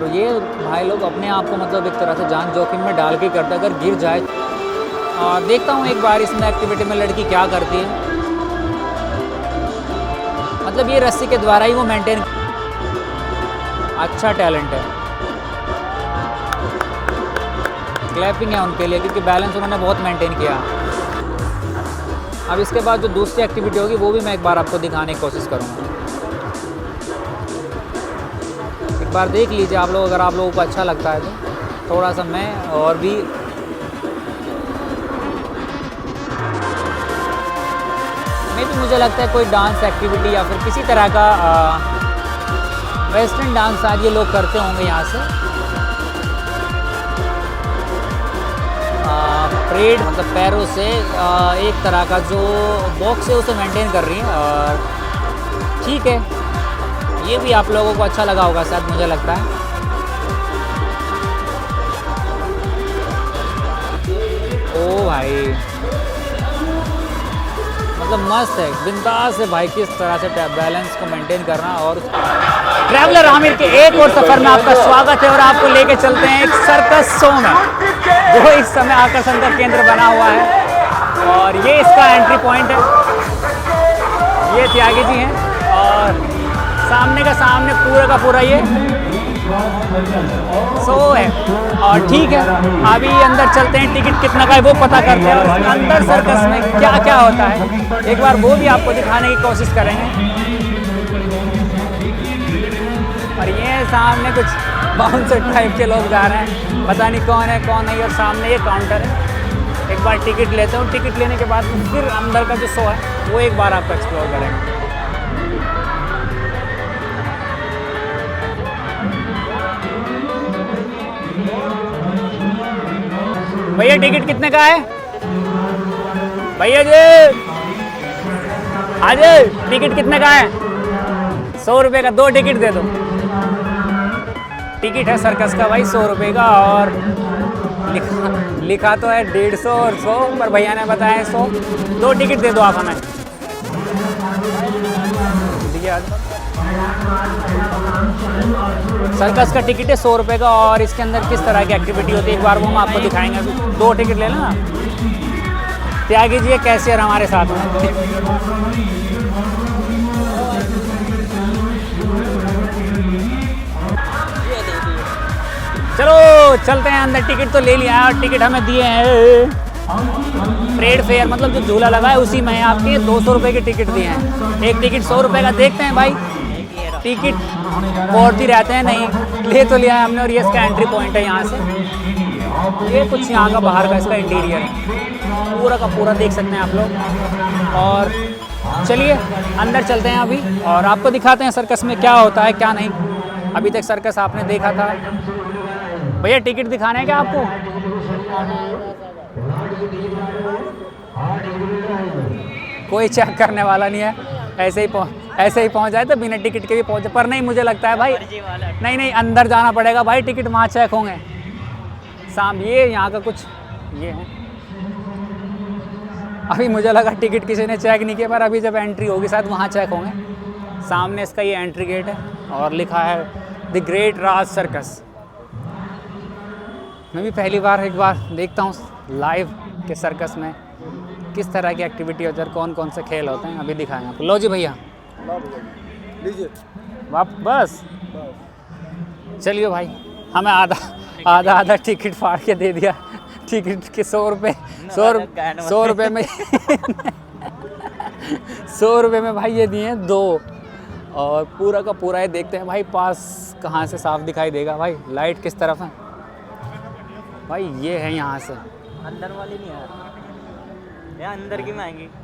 और ये भाई लोग अपने आप को मतलब एक तरह से जान जोखिम में डाल के करते, अगर गिर जाए। और देखता हूँ एक बार इसमें एक्टिविटी में लड़की क्या करती है। मतलब ये रस्सी के द्वारा ही वो मेंटेन, अच्छा टैलेंट है। क्लैपिंग है उनके लिए, क्योंकि बैलेंस उन्होंने बहुत मेंटेन किया। अब इसके बाद जो दूसरी एक्टिविटी होगी वो भी मैं एक बार आपको दिखाने की कोशिश करूँगा। एक बार देख लीजिए आप लोग, अगर आप लोगों को अच्छा लगता है तो थोड़ा सा मैं और भी मुझे लगता है कोई डांस एक्टिविटी या फिर किसी तरह का वेस्टर्न डांस आज ये लोग करते होंगे यहाँ से। परेड मतलब पैरों से एक तरह का जो बॉक्स है उसे मेंटेन कर रही है। और ठीक है, ये भी आप लोगों को अच्छा लगा होगा शायद, मुझे लगता है। ओ भाई मतलब मस्त है, बिंदास है भाई, किस तरह से बैलेंस को मेंटेन करना। और ट्रैवलर आमिर के एक और सफ़र में आपका स्वागत है और आपको लेके चलते हैं एक सर्कस शो में, जो इस समय आकर्षण का केंद्र बना हुआ है। और ये इसका एंट्री पॉइंट है। ये त्यागी जी हैं और सामने का सामने पूरा का पूरा ये शो है। और ठीक है, अभी अंदर चलते हैं, टिकट कितना का है वो पता करते हैं और अंदर सर्कस में क्या क्या होता है एक बार वो भी आपको दिखाने की कोशिश करेंगे। और ये सामने कुछ बाउंसर टाइप के लोग जा रहे हैं, पता नहीं कौन है कौन नहीं। और सामने ये काउंटर है, एक बार टिकट लेते हैं। टिकट लेने के बाद फिर अंदर का जो शो है वो एक बार आपको एक्सप्लोर करेंगे। भैया टिकट कितने का है? भैया जी आज टिकट कितने का है? 100 रुपये का 2 टिकट दे दो। टिकट है सर्कस का भाई 100 रुपये का। और लिखा तो है 150 और 100, पर भैया ने बताया 100। 2 टिकट दे दो आप हमें। सर्कस का टिकट है 100 रुपये का। और इसके अंदर किस तरह की एक्टिविटी होती है एक बार वो हम आपको दिखाएंगे। 2 टिकट ले लेना। त्यागी जी कैशियर हमारे साथ में। चलो चलते हैं अंदर। टिकट तो ले लिया है और टिकट हमें दिए हैं। परेड फेयर मतलब जो झूला लगा है उसी में आपके 200 रुपये के टिकट दिए हैं। एक टिकट 100 रुपये का। देखते हैं भाई, टिकट पौड़ती रहते हैं, नहीं ले तो लिया है हमने। और ये इसका एंट्री पॉइंट है यहाँ से। ये कुछ यहाँ का बाहर का इसका इंटीरियर है, पूरा का पूरा देख सकते हैं आप लोग। और चलिए अंदर चलते हैं अभी और आपको दिखाते हैं सर्कस में क्या होता है क्या नहीं। अभी तक सर्कस आपने देखा था। भैया टिकट दिखाना है क्या आपको? कोई चेक करने वाला नहीं है, ऐसे ही पहुंच जाए तो बिना टिकट के भी पहुंचे। पर नहीं, मुझे लगता है भाई नहीं अंदर जाना पड़ेगा भाई, टिकट वहाँ चेक होंगे। ये यहाँ का कुछ ये है। अभी मुझे लगा टिकट किसी ने चेक नहीं किया, पर अभी जब एंट्री होगी शायद वहाँ चेक होंगे। सामने इसका ये एंट्री गेट है और लिखा है द ग्रेट राज सर्कस। मैं भी पहली बार एक बार देखता हूँ लाइव के सर्कस में किस तरह की एक्टिविटी होती है, कौन कौन से खेल होते हैं। अभी दिखाएं आपको। लो जी भैया लीजिए बस। चलिए भाई, हमें आधा टिकट फाड़ के दे दिया। टिकट के 100 रुपये में 100 रुपये में भाई ये दिए हैं 2। और पूरा का पूरा ये देखते हैं भाई पास कहाँ से साफ दिखाई देगा भाई, लाइट किस तरफ है भाई। ये है यहाँ से अंदर वाली नहीं है यार,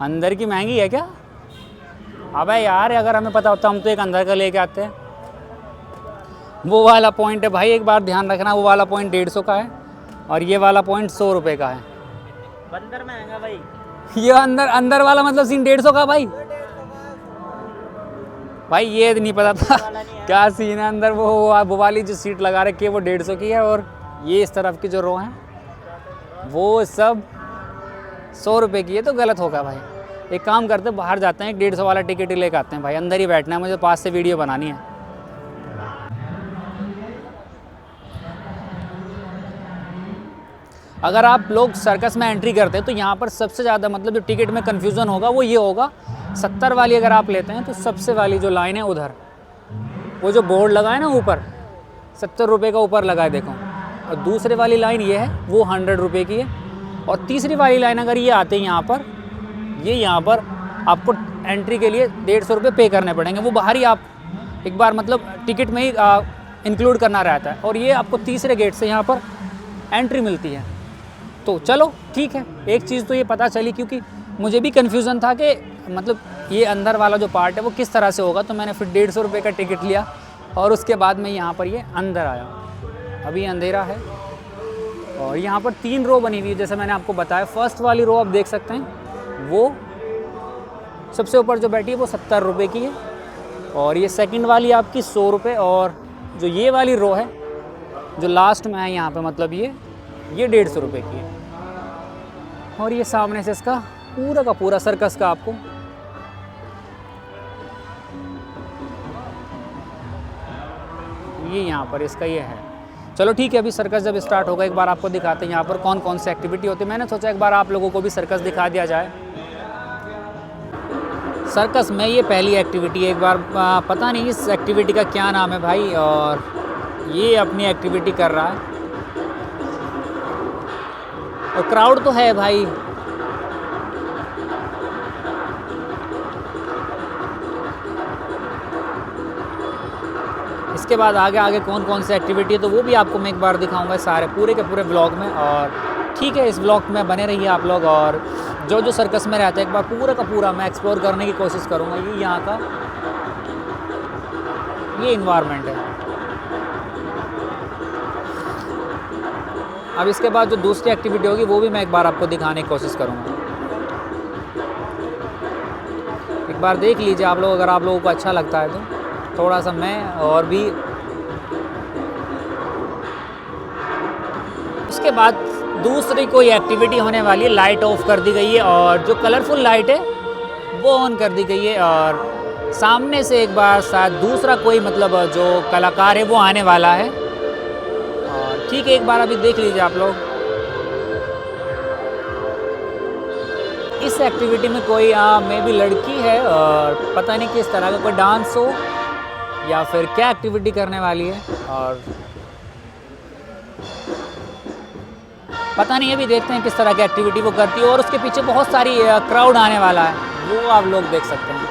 अंदर की महंगी है क्या? अबे यार अगर हमें पता होता हम तो एक अंदर का लेके आते हैं। वो वाला पॉइंट है भाई, एक बार ध्यान रखना, वो वाला पॉइंट 150 का है और ये वाला पॉइंट 100 रुपये का है। अंदर महंगा भाई। ये अंदर वाला मतलब सीन 150 का भाई। भाई ये नहीं पता था क्या सीन है अंदर। वो वाली जो सीट लगा रखी है वो 150 की है और ये इस तरफ की जो रो है वो सब 100 रुपये की है। तो गलत होगा भाई। एक काम करते बाहर जाते हैं, 150 वाला टिकट ही लेकर आते हैं भाई। अंदर ही बैठना है, मुझे पास से वीडियो बनानी है। अगर आप लोग सर्कस में एंट्री करते हैं तो यहाँ पर सबसे ज़्यादा मतलब जो टिकट में कन्फ्यूज़न होगा वो ये होगा, 70 वाली अगर आप लेते हैं तो सबसे वाली जो लाइन है उधर, वो जो बोर्ड लगा है ना ऊपर 70 रुपये का ऊपर लगा है देखो, और दूसरे वाली लाइन ये है वो 100 रुपये की है, और तीसरी वाली लाइन अगर ये आते हैं यहाँ पर, ये यहाँ पर आपको एंट्री के लिए 150 रुपये पे करने पड़ेंगे, वो बाहर ही आप एक बार मतलब टिकट में ही इंक्लूड करना रहता है, और ये आपको तीसरे गेट से यहाँ पर एंट्री मिलती है। तो चलो ठीक है, एक चीज़ तो ये पता चली, क्योंकि मुझे भी कन्फ्यूज़न था कि मतलब ये अंदर वाला जो पार्ट है वो किस तरह से होगा, तो मैंने फिर 150 रुपये का टिकट लिया और उसके बाद मैं यहाँ पर ये अंदर आया। अभी अंधेरा है और यहाँ पर 3 रो बनी हुई है जैसे मैंने आपको बताया। फर्स्ट वाली रो आप देख सकते हैं, वो सबसे ऊपर जो बैठी है वो 70 रुपये की है, और ये सेकंड वाली आपकी 100 रुपये, और जो ये वाली रो है जो लास्ट में है यहाँ पे मतलब ये 150 रुपये की है। और ये सामने से इसका पूरा का पूरा सर्कस का आपको ये यहाँ पर इसका ये है। चलो ठीक है, अभी सर्कस जब स्टार्ट होगा एक बार आपको दिखाते हैं यहाँ पर कौन कौन सी एक्टिविटी होती है। मैंने सोचा एक बार आप लोगों को भी सर्कस दिखा दिया जाए। सर्कस में ये पहली एक्टिविटी है, एक बार पता नहीं इस एक्टिविटी का क्या नाम है भाई, और ये अपनी एक्टिविटी कर रहा है और क्राउड तो है भाई। इसके बाद आगे आगे कौन कौन सी एक्टिविटी है तो वो भी आपको मैं एक बार दिखाऊंगा सारे पूरे के पूरे ब्लॉग में। और ठीक है, इस ब्लॉग में बने रहिए आप लोग, और जो जो सर्कस में रहता है एक बार पूरा का पूरा मैं एक्सप्लोर करने की कोशिश करूंगा। ये यहाँ का ये इन्वायरमेंट है। अब इसके बाद जो दूसरी एक्टिविटी होगी वो भी मैं एक बार आपको दिखाने की कोशिश करूंगा। एक बार देख लीजिए आप लोग, अगर आप लोगों को अच्छा लगता है तो थोड़ा सा मैं और भी। उसके बाद दूसरी कोई एक्टिविटी होने वाली है, लाइट ऑफ कर दी गई है और जो कलरफुल लाइट है वो ऑन कर दी गई है, और सामने से एक बार शायद दूसरा कोई मतलब जो कलाकार है वो आने वाला है। और ठीक है, एक बार अभी देख लीजिए आप लोग। इस एक्टिविटी में कोई मे बी लड़की है और पता नहीं किस तरह का कोई डांस हो या फिर क्या एक्टिविटी करने वाली है, और पता नहीं, अभी देखते हैं किस तरह की एक्टिविटी वो करती है। और उसके पीछे बहुत सारी क्राउड आने वाला है, वो आप लोग देख सकते हैं।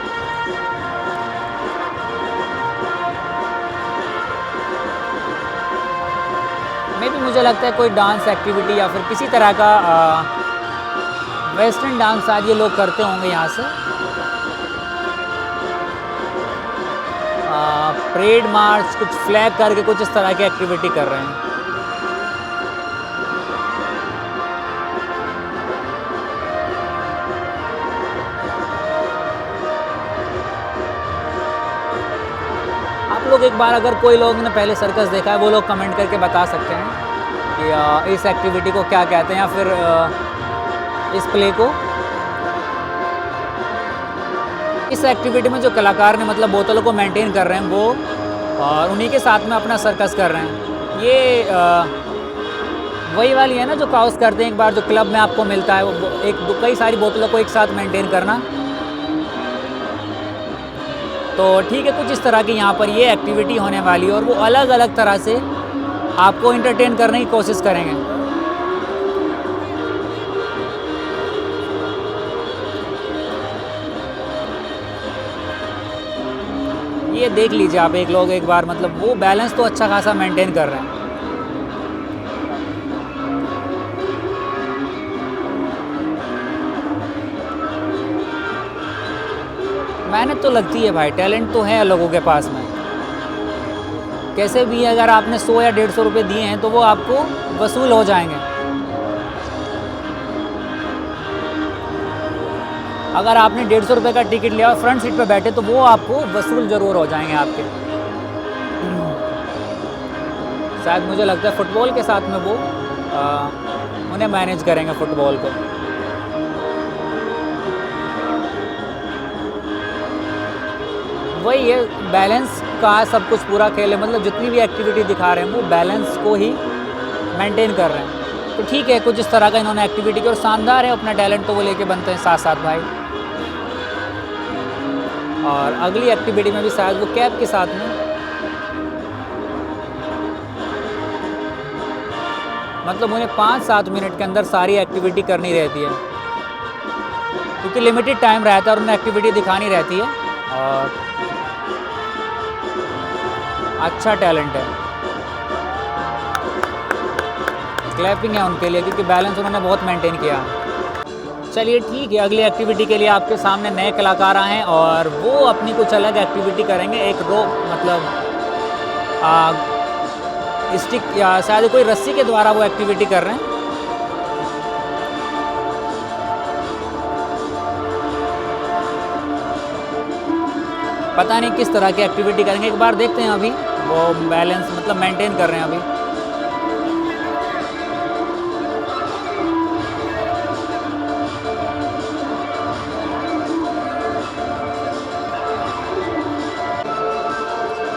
मे भी मुझे लगता है कोई डांस एक्टिविटी या फिर किसी तरह का वेस्टर्न डांस आज ये लोग करते होंगे यहाँ से। परेड मार्च कुछ फ्लैग करके कुछ इस तरह की एक्टिविटी कर रहे हैं। आप लोग एक बार अगर कोई लोग ने पहले सर्कस देखा है वो लोग कमेंट करके बता सकते हैं कि इस एक्टिविटी को क्या कहते हैं, या फिर इस प्ले को। इस एक्टिविटी में जो कलाकार ने मतलब बोतलों को मेंटेन कर रहे हैं वो, और उन्हीं के साथ में अपना सर्कस कर रहे हैं। ये वही वाली है ना जो काउस करते हैं एक बार जो क्लब में आपको मिलता है, वो कई सारी बोतलों को एक साथ मेंटेन करना। तो ठीक है, कुछ इस तरह की यहाँ पर ये एक्टिविटी होने वाली है, और वो अलग अलग तरह से आपको इंटरटेन करने की कोशिश करेंगे। ये देख लीजिए आप एक लोग एक बार मतलब वो बैलेंस तो अच्छा खासा मेंटेन कर रहे हैं। मेहनत तो लगती है भाई, टैलेंट तो है लोगों के पास में। कैसे भी अगर आपने 100 या 150 रुपये दिए हैं तो वो आपको वसूल हो जाएंगे। अगर आपने 150 रुपये का टिकट लिया और फ्रंट सीट पे बैठे तो वो आपको वसूल ज़रूर हो जाएंगे आपके। शायद मुझे लगता है फुटबॉल के साथ में वो उन्हें मैनेज करेंगे फुटबॉल को। वही है, बैलेंस का सब कुछ पूरा खेल है, मतलब जितनी भी एक्टिविटी दिखा रहे हैं वो बैलेंस को ही मेंटेन कर रहे हैं। तो ठीक है, कुछ इस तरह का इन्होंने एक्टिविटी की और शानदार है, अपना टैलेंट तो वो लेके बनते हैं साथ साथ भाई। और अगली एक्टिविटी में भी शायद वो कैब के साथ में, मतलब उन्हें 5-7 मिनट के अंदर सारी एक्टिविटी करनी रहती है, क्योंकि लिमिटेड टाइम रहता है और उन्हें एक्टिविटी दिखानी रहती है। और अच्छा टैलेंट है, क्लैपिंग है उनके लिए, क्योंकि बैलेंस उन्होंने बहुत मेंटेन किया। चलिए ठीक है, अगली एक्टिविटी के लिए आपके सामने नए कलाकार आए हैं और वो अपनी कुछ अलग एक्टिविटी करेंगे। एक रोप मतलब स्टिक या शायद कोई रस्सी के द्वारा वो एक्टिविटी कर रहे हैं। पता नहीं किस तरह की एक्टिविटी करेंगे, एक बार देखते हैं। अभी वो बैलेंस मतलब मेंटेन कर रहे हैं अभी।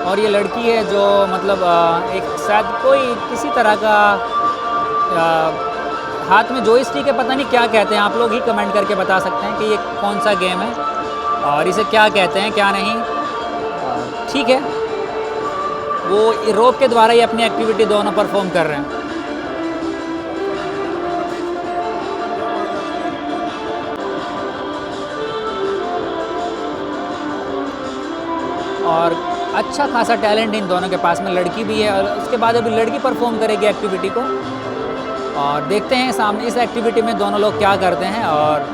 और ये लड़की है जो मतलब एक शायद कोई किसी तरह का हाथ में जॉयस्टिक है, पता नहीं क्या कहते हैं, आप लोग ही कमेंट करके बता सकते हैं कि ये कौन सा गेम है और इसे क्या कहते हैं क्या नहीं। ठीक है, वो रोप के द्वारा ही अपनी एक्टिविटी दोनों परफॉर्म कर रहे हैं। और अच्छा खासा टैलेंट इन दोनों के पास में, लड़की भी है और उसके बाद अभी लड़की परफॉर्म करेगी एक्टिविटी को। और देखते हैं सामने इस एक्टिविटी में दोनों लोग क्या करते हैं। और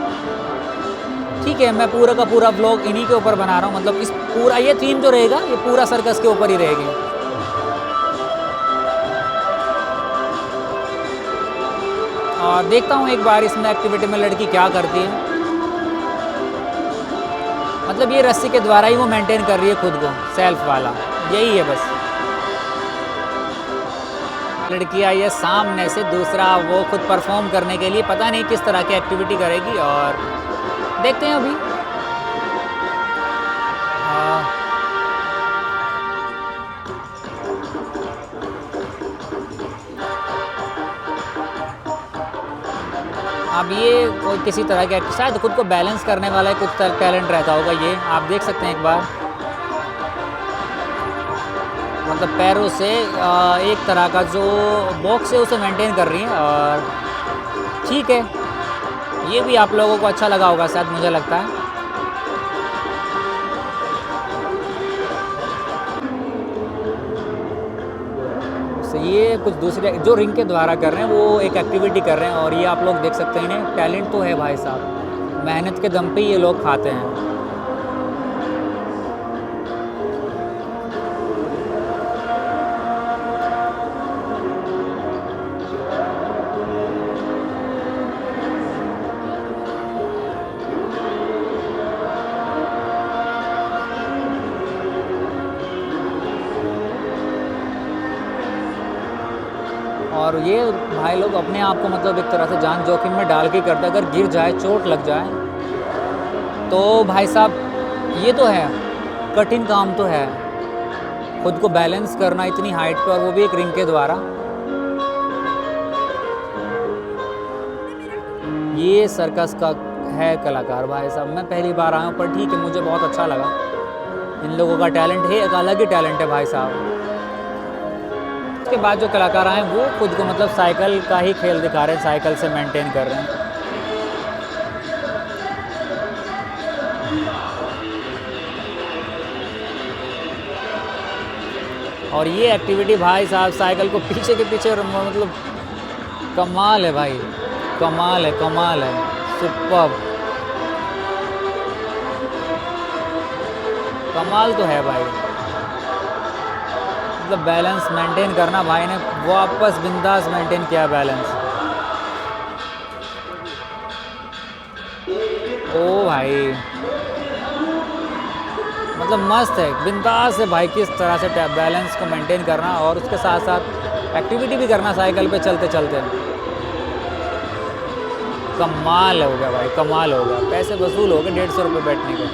ठीक है, मैं पूरा का पूरा ब्लॉग इन्हीं के ऊपर बना रहा हूँ, मतलब इस पूरा ये थीम जो रहेगा ये पूरा सर्कस के ऊपर ही रहेगी। और देखता हूँ एक बार इसमें एक्टिविटी में लड़की क्या करती है। मतलब ये रस्सी के द्वारा ही वो मेंटेन कर रही है खुद को, सेल्फ वाला, यही है बस। लड़की आई है सामने से, दूसरा वो खुद परफॉर्म करने के लिए, पता नहीं किस तरह की एक्टिविटी करेगी और देखते हैं अभी। अब ये कोई किसी तरह के शायद खुद को बैलेंस करने वाला है, कुछ टैलेंट रहता होगा ये, आप देख सकते हैं एक बार। मतलब पैरों से एक तरह का जो बॉक्स है उसे मेंटेन कर रही है। और ठीक है, ये भी आप लोगों को अच्छा लगा होगा शायद, मुझे लगता है। ये कुछ दूसरे जो रिंग के द्वारा कर रहे हैं वो एक एक्टिविटी कर रहे हैं। और ये आप लोग देख सकते हैं, इन्हें टैलेंट तो है भाई साहब, मेहनत के दम पे ये लोग खाते हैं। और ये भाई लोग अपने आप को मतलब एक तरह से जान जोखिम में डाल के करते, अगर गिर जाए, चोट लग जाए तो भाई साहब ये तो है कठिन काम तो है, खुद को बैलेंस करना इतनी हाइट पे, और वो भी एक रिंग के द्वारा। ये सर्कस का है कलाकार भाई साहब, मैं पहली बार आया हूँ पर ठीक है, मुझे बहुत अच्छा लगा। इन लोगों का टैलेंट है, एक अलग ही टैलेंट है भाई साहब। उसके बाद जो कलाकार आए वो खुद को मतलब साइकिल का ही खेल दिखा रहे हैं, साइकिल से मेंटेन कर रहे हैं। और ये एक्टिविटी भाई साहब साइकिल को पीछे के पीछे, मतलब कमाल है भाई, कमाल है, कमाल है, सुपर्ब, कमाल तो है भाई। मतलब बैलेंस मेंटेन करना, भाई ने वापस बिंदास मेंटेन किया बैलेंस। ओ भाई मतलब मस्त है, बिंदास है भाई, किस तरह से बैलेंस को मेंटेन करना और उसके साथ साथ एक्टिविटी भी करना साइकिल पे चलते चलते। कमाल हो गया भाई, कमाल हो गया, पैसे वसूल हो गए 150 रुपये बैठने के।